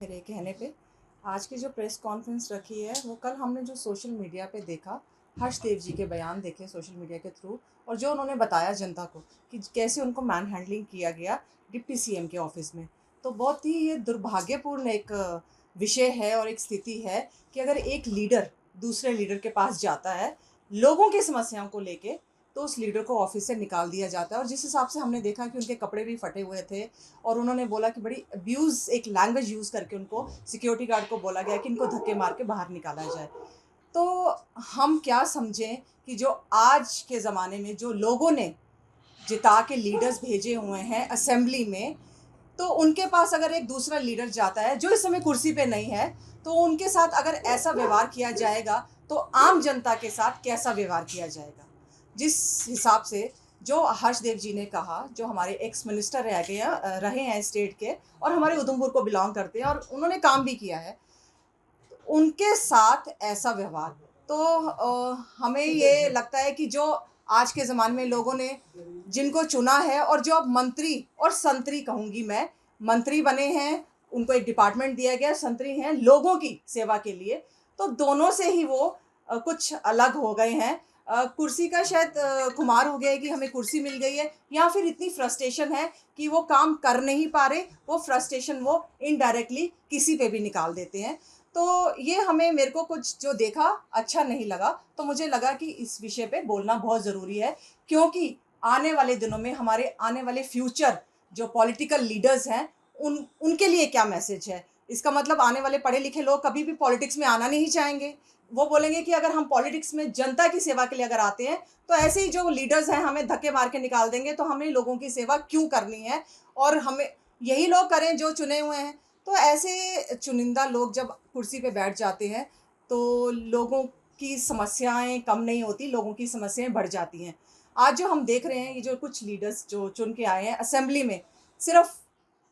मेरे कहने पे आज की जो प्रेस कॉन्फ्रेंस रखी है वो कल हमने जो सोशल मीडिया पे देखा, हर्षदेव जी के बयान देखे सोशल मीडिया के थ्रू, और जो उन्होंने बताया जनता को कि कैसे उनको मैन हैंडलिंग किया गया डिप्टी सीएम के ऑफिस में। तो बहुत ही ये दुर्भाग्यपूर्ण एक विषय है और एक स्थिति है कि अगर एक लीडर दूसरे लीडर के पास जाता है लोगों की समस्याओं को लेके, तो उस लीडर को ऑफिस से निकाल दिया जाता है। और जिस हिसाब से हमने देखा कि उनके कपड़े भी फटे हुए थे और उन्होंने बोला कि बड़ी अब्यूज़ एक लैंग्वेज यूज़ करके उनको सिक्योरिटी गार्ड को बोला गया कि इनको धक्के मार के बाहर निकाला जाए। तो हम क्या समझें कि जो आज के ज़माने में जो लोगों ने जिता के लीडर्स भेजे हुए हैं असेंबली में, तो उनके पास अगर एक दूसरा लीडर जाता है जो इस समय कुर्सी पे नहीं है, तो उनके साथ अगर ऐसा व्यवहार किया जाएगा, तो आम जनता के साथ कैसा व्यवहार किया जाएगा। जिस हिसाब से जो हर्षदेव जी ने कहा, जो हमारे एक्स मिनिस्टर रहे हैं स्टेट के और हमारे उधमपुर को बिलॉन्ग करते हैं और उन्होंने काम भी किया है, उनके साथ ऐसा व्यवहार, तो हमें ये लगता है कि जो आज के ज़माने में लोगों ने जिनको चुना है और जो अब मंत्री और संतरी कहूँगी मैं, मंत्री बने हैं, उनको एक डिपार्टमेंट दिया गया है, संतरी हैं लोगों की सेवा के लिए, तो दोनों से ही वो कुछ अलग हो गए हैं। कुर्सी का शायद खुमार हो गया है कि हमें कुर्सी मिल गई है, या फिर इतनी फ्रस्ट्रेशन है कि वो काम कर नहीं पा रहे, वो फ्रस्ट्रेशन वो इनडायरेक्टली किसी पे भी निकाल देते हैं। तो ये हमें मेरे को कुछ जो देखा अच्छा नहीं लगा, तो मुझे लगा कि इस विषय पे बोलना बहुत ज़रूरी है, क्योंकि आने वाले दिनों में हमारे आने वाले फ्यूचर जो पॉलिटिकल लीडर्स हैं, उनके लिए क्या मैसेज है। इसका मतलब आने वाले पढ़े लिखे लोग कभी भी पॉलिटिक्स में आना नहीं चाहेंगे। वो बोलेंगे कि अगर हम पॉलिटिक्स में जनता की सेवा के लिए अगर आते हैं, तो ऐसे ही जो लीडर्स हैं हमें धक्के मार के निकाल देंगे, तो हमें लोगों की सेवा क्यों करनी है, और हमें यही लोग करें जो चुने हुए हैं। तो ऐसे चुनिंदा लोग जब कुर्सी पे बैठ जाते हैं, तो लोगों की समस्याएँ कम नहीं होती, लोगों की समस्याएँ बढ़ जाती हैं। आज जो हम देख रहे हैं, ये जो कुछ लीडर्स जो चुन के आए हैं असेंबली में, सिर्फ़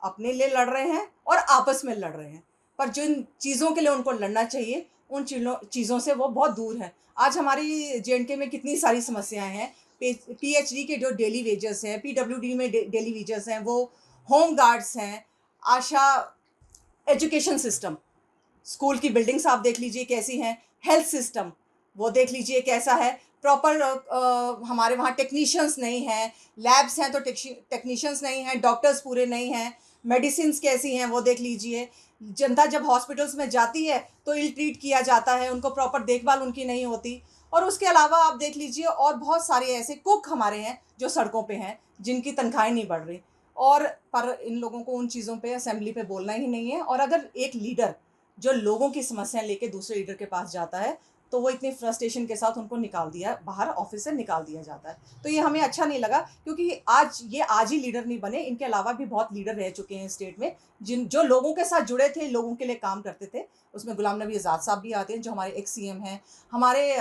अपने लिए लड़ रहे हैं और आपस में लड़ रहे हैं। पर जिन चीज़ों के लिए उनको लड़ना चाहिए, उन चीज़ों से वो बहुत दूर हैं। आज हमारी जेएंडके में कितनी सारी समस्याएँ हैं। पीएचडी के जो डेली वेजेस हैं, पीडब्ल्यूडी में डेली वेजेस हैं, वो होम गार्ड्स हैं, आशा एजुकेशन सिस्टम, स्कूल की बिल्डिंग्स आप देख लीजिए कैसी हैं, हेल्थ सिस्टम वो देख लीजिए कैसा है, प्रॉपर हमारे वहाँ टेक्नीशियंस नहीं हैं, लैब्स हैं तो टेक्नीशियंस नहीं हैं, डॉक्टर्स पूरे नहीं हैं, मेडिसिन्स कैसी हैं वो देख लीजिए। जनता जब हॉस्पिटल्स में जाती है तो इल ट्रीट किया जाता है, उनको प्रॉपर देखभाल उनकी नहीं होती। और उसके अलावा आप देख लीजिए और बहुत सारे ऐसे कुक हमारे हैं जो सड़कों पे हैं, जिनकी तनख्वाहें नहीं बढ़ रही। और पर इन लोगों को उन चीज़ों पे असेंबली पे बोलना ही नहीं है। और अगर एक लीडर जो लोगों की समस्याएँ लेके दूसरे लीडर के पास जाता है, तो वो इतनी फ्रस्ट्रेशन के साथ उनको निकाल दिया बाहर, ऑफ़िस से निकाल दिया जाता है। तो ये हमें अच्छा नहीं लगा, क्योंकि आज ही लीडर नहीं बने, इनके अलावा भी बहुत लीडर रह चुके हैं स्टेट में, जो लोगों के साथ जुड़े थे, लोगों के लिए काम करते थे। उसमें गुलाम नबी आज़ाद साहब भी आते हैं, जो हमारे एक्स सीएम हैं। हमारे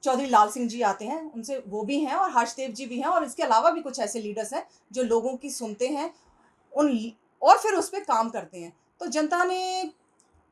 चौधरी लाल सिंह जी आते हैं, उनसे वो भी हैं, और हर्षदेव जी भी हैं, और इसके अलावा भी कुछ ऐसे लीडर्स हैं, जो लोगों की सुनते हैं उन और फिर उस पे काम करते हैं। तो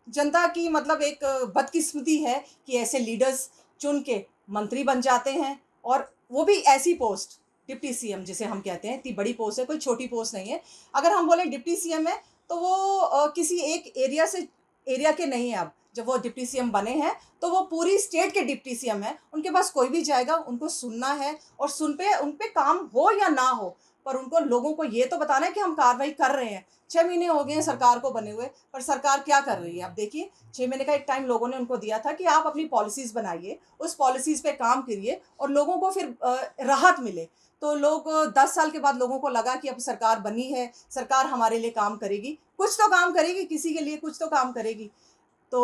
जनता की मतलब एक बदकिस्मती है कि ऐसे लीडर्स चुन के मंत्री बन जाते हैं, और वो भी ऐसी पोस्ट, डिप्टी सीएम जिसे हम कहते हैं, इतनी बड़ी पोस्ट है, कोई छोटी पोस्ट नहीं है। अगर हम बोले डिप्टी सीएम है, तो वो किसी एक एरिया के नहीं है। अब जब वो डिप्टी सीएम बने हैं, तो वो पूरी स्टेट के डिप्टी सीएम हैं। उनके पास कोई भी जाएगा, उनको सुनना है, और उन पे काम हो या ना हो, पर उनको लोगों को ये तो बताना है कि हम कार्रवाई कर रहे हैं। 6 महीने हो गए हैं सरकार को बने हुए, पर सरकार क्या कर रही है? आप देखिए, 6 महीने का एक टाइम लोगों ने उनको दिया था कि आप अपनी पॉलिसीज़ बनाइए, उस पॉलिसीज़ पे काम करिए और लोगों को फिर राहत मिले। तो 10 साल के बाद लोगों को लगा कि अब सरकार बनी है, सरकार हमारे लिए काम करेगी, कुछ तो काम करेगी, किसी के लिए कुछ तो काम करेगी। तो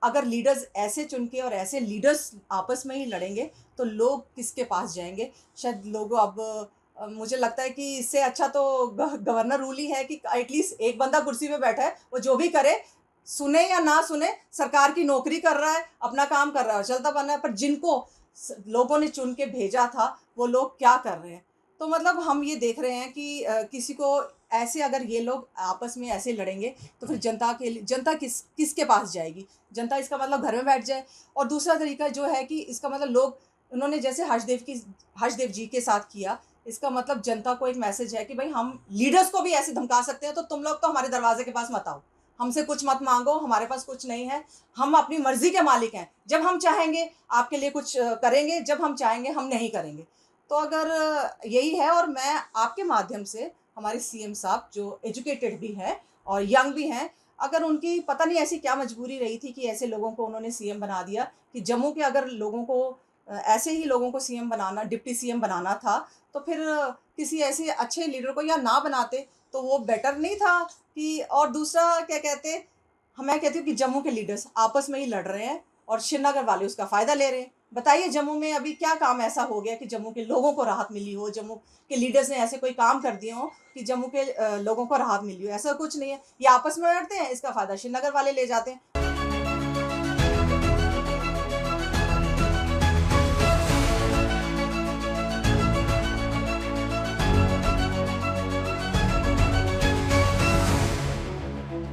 अगर लीडर्स ऐसे चुन के और ऐसे लीडर्स आपस में ही लड़ेंगे, तो लोग किसके पास जाएँगे? शायद लोग अब मुझे लगता है कि इससे अच्छा तो गवर्नर रूल ही है कि एटलीस्ट एक बंदा कुर्सी पे बैठा है, वो जो भी करे, सुने या ना सुने, सरकार की नौकरी कर रहा है, अपना काम कर रहा है, चलता बना है। पर जिनको लोगों ने चुन के भेजा था, वो लोग क्या कर रहे हैं? तो मतलब हम ये देख रहे हैं कि किसी को ऐसे अगर ये लोग आपस में ऐसे लड़ेंगे, तो फिर जनता किसके पास जाएगी? जनता इसका मतलब घर में बैठ जाए। और दूसरा तरीका जो है कि इसका मतलब लोग, उन्होंने जैसे हर्षदेव जी के साथ किया, इसका मतलब जनता को एक मैसेज है कि भाई हम लीडर्स को भी ऐसे धमका सकते हैं, तो तुम लोग तो हमारे दरवाजे के पास मत आओ, हमसे कुछ मत मांगो, हमारे पास कुछ नहीं है, हम अपनी मर्जी के मालिक हैं, जब हम चाहेंगे आपके लिए कुछ करेंगे, जब हम चाहेंगे हम नहीं करेंगे। तो अगर यही है, और मैं आपके माध्यम से हमारे सीएम साहब जो एजुकेटेड भी हैं और यंग भी हैं, अगर उनकी पता नहीं ऐसी क्या मजबूरी रही थी कि ऐसे लोगों को उन्होंने सीएम बना दिया, कि जम्मू के अगर लोगों को ऐसे ही लोगों को सीएम बनाना, डिप्टी सीएम बनाना था, तो फिर किसी ऐसे अच्छे लीडर को या ना बनाते तो वो बेटर नहीं था। कि और दूसरा क्या कहते, मैं कहती हूँ कि जम्मू के लीडर्स आपस में ही लड़ रहे हैं और श्रीनगर वाले उसका फ़ायदा ले रहे हैं। बताइए जम्मू में अभी क्या काम ऐसा हो गया कि जम्मू के लोगों को राहत मिली हो, जम्मू के लीडर्स ने ऐसे कोई काम कर दिए हों कि जम्मू के लोगों को राहत मिली हो? ऐसा कुछ नहीं है। ये आपस में लड़ते हैं, इसका फ़ायदा श्रीनगर वाले ले जाते हैं।